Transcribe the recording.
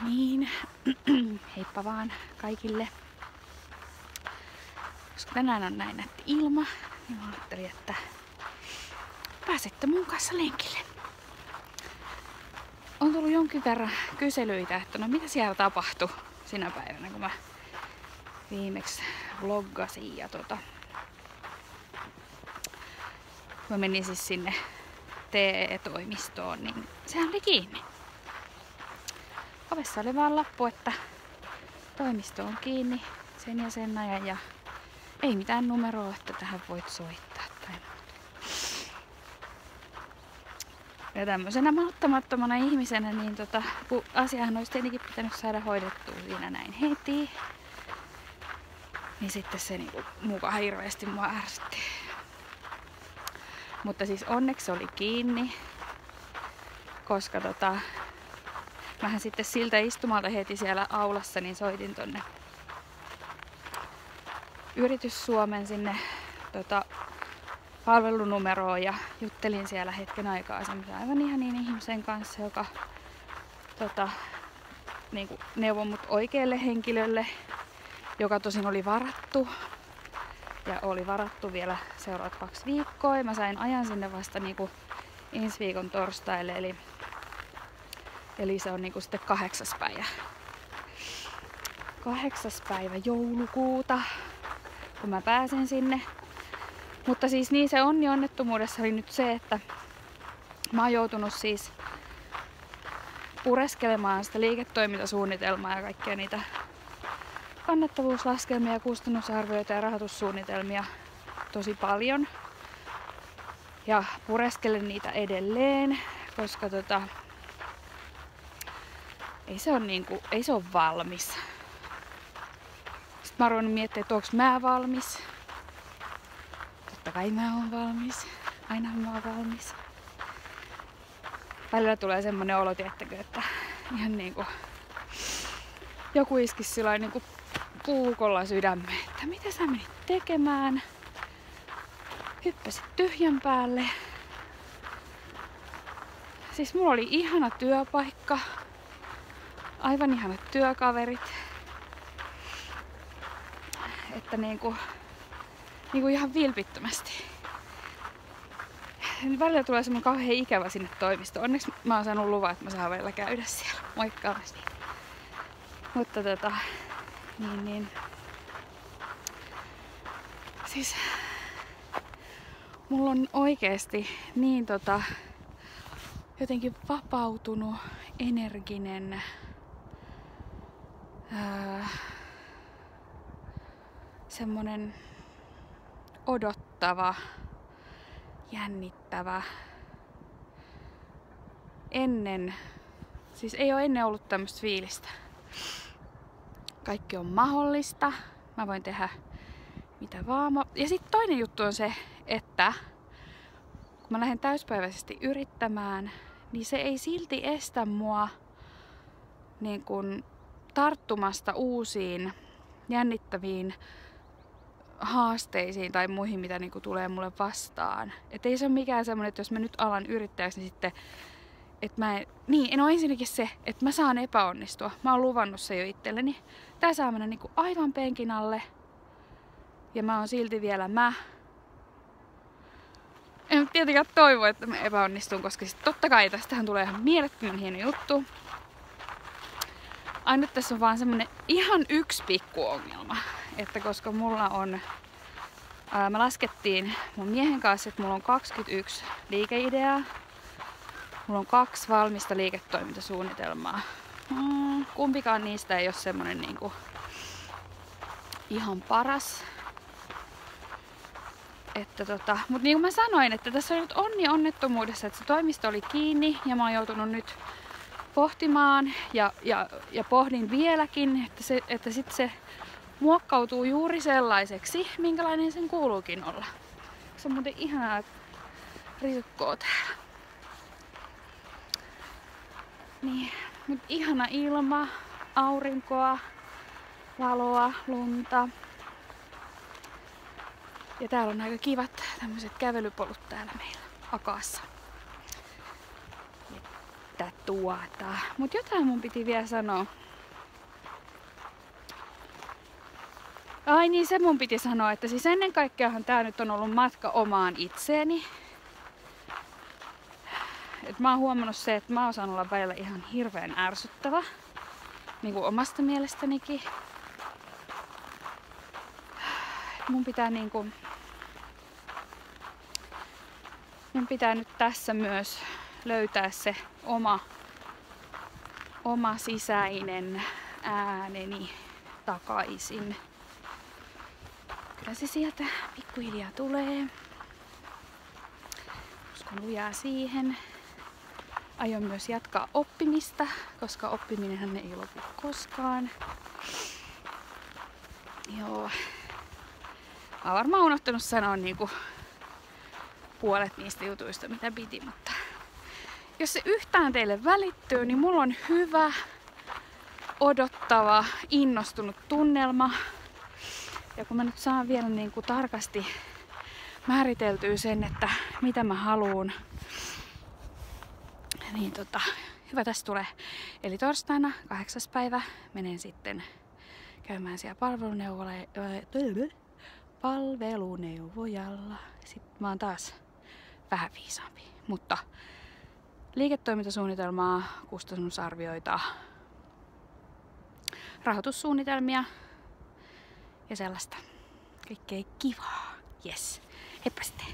Niin, heippa vaan kaikille. Koska tänään on näin nätti ilma, niin mä ajattelin, että pääsette mun kanssa lenkille. On tullut jonkin verran kyselyitä, että no mitä siellä tapahtui sinä päivänä, kun mä viimeksi vloggasin ja mä menin siis sinne TE-toimistoon, niin sehän oli kiinni. Ovessa oli vaan lappu, että toimisto on kiinni sen ja sen ajan ja ei mitään numeroa, että tähän voit soittaa tai muuta. Ja tämmöisenä malttamattomana ihmisenä, niin kun asiahan olisi tietenkin pitänyt saada hoidettua siinä näin heti, niin sitten se niinku muka hirveästi mua ärsytti. Mutta siis onneksi se oli kiinni, koska mähän sitten siltä istumalta heti siellä aulassa niin soitin tonne Yritys Suomen sinne palvelunumeroon ja juttelin siellä hetken aikaa semmoisen aivan ihaniin ihmisen kanssa, joka niinku neuvoi mut oikealle henkilölle, joka tosin oli varattu. Ja oli varattu vielä seuraavat 2 viikkoa ja mä sain ajan sinne vasta niinku ensi viikon torstaille, eli se on niinku sitten 8. päivä. 8. päivä joulukuuta, kun mä pääsen sinne. Mutta siis niin se onnettomuudessa oli nyt se, että mä oon joutunut siis pureskelemaan sitä liiketoimintasuunnitelmaa ja kaikkia niitä kannattavuuslaskelmia, kustannusarvioita ja rahoitussuunnitelmia tosi paljon. Ja pureskelen niitä edelleen, koska ei se ole valmis. Sitten mä oon ruvennut miettimään, että onko mä valmis. Totta kai mä oon valmis. Aina mä oon valmis. Välillä tulee semmonen olo, tiettäkö, että ihan niinku joku iskisi sillain niinku puukolla sydämeen, että mitä sä menit tekemään? Hyppäsit tyhjän päälle. Siis mulla oli ihana työpaikka. Aivan ihanat työkaverit. Että niinku ihan vilpittömästi. Välillä tulee semmonen kauhean ikävä sinne toimistoon. Onneksi mä oon saanut luvan, että mä saan vielä käydä siellä moikkaamassa. Mutta niin. Siis mulla on oikeesti niin jotenkin vapautunut, energinen, semmonen odottava, jännittävä. Siis ei oo ennen ollut tämmöstä fiilistä. Kaikki on mahdollista. Mä voin tehdä mitä vaan. Ja sitten toinen juttu on se, että kun mä lähden täyspäiväisesti yrittämään, niin se ei silti estä mua niin kun tarttumasta uusiin jännittäviin haasteisiin tai muihin, mitä niin kun tulee mulle vastaan. Et ei se ole mikään semmonen, että jos mä nyt alan yrittäjäksi, niin sitten no ensinnäkin se, että mä saan epäonnistua. Mä oon luvannut se jo itselleni. Tää saa mennä niinku aivan penkin alle. Ja mä oon silti vielä mä. En tietenkään toivo, että mä epäonnistun, koska sit totta kai tästähän tulee ihan mielettömän hieno juttu. Aina tässä on vaan semmonen ihan yksi pikku ongelma. Että koska mulla on... me laskettiin mun miehen kanssa, että mulla on 21 liikeideaa. Mulla on 2 valmista liiketoimintasuunnitelmaa. Kumpikaan niistä ei ole semmonen niinku ihan paras. Että mut niin kuin mä sanoin, että tässä on nyt onnettomuudessa, että se toimisto oli kiinni ja mä oon joutunut nyt pohtimaan ja pohdin vieläkin, että sit se muokkautuu juuri sellaiseksi, minkälainen sen kuuluukin olla. Se on muuten ihanaa risukkoa täällä. Niin, mut ihana ilma, aurinkoa, valoa, lunta. Ja täällä on aika kivat tämmöiset kävelypolut täällä meillä Akaassa. Että Mut jotain mun piti vielä sanoa. Ai niin, se mun piti sanoa, että siis ennen kaikkeahan tää nyt on ollut matka omaan itseeni. Et mä oon huomannut se, että mä osaan olla välillä ihan hirveän ärsyttävä. Niinku omasta mielestänikin. Mun pitää nyt tässä myös löytää se oma sisäinen ääneni takaisin. Kyllä se sieltä pikkuhiljaa tulee. Uskon lujaa siihen. Aion myös jatkaa oppimista, koska oppiminenhan ei lopu koskaan. Joo. Mä oon varmaan unohtanut sanoa niinku puolet niistä jutuista, mitä piti, mutta jos se yhtään teille välittyy, niin mulla on hyvä, odottava, innostunut tunnelma. Ja kun mä nyt saan vielä niinku tarkasti määriteltyä sen, että mitä mä haluun, niin hyvä tässä tulee. Eli torstaina 8. päivä menen sitten käymään siellä palveluneuvojalla. Sitten mä oon taas vähän viisaampi. Mutta liiketoimintasuunnitelmaa, kustannusarvioita, rahoitussuunnitelmia ja sellaista. Kaikkea kivaa. Yes. Heippa sitten.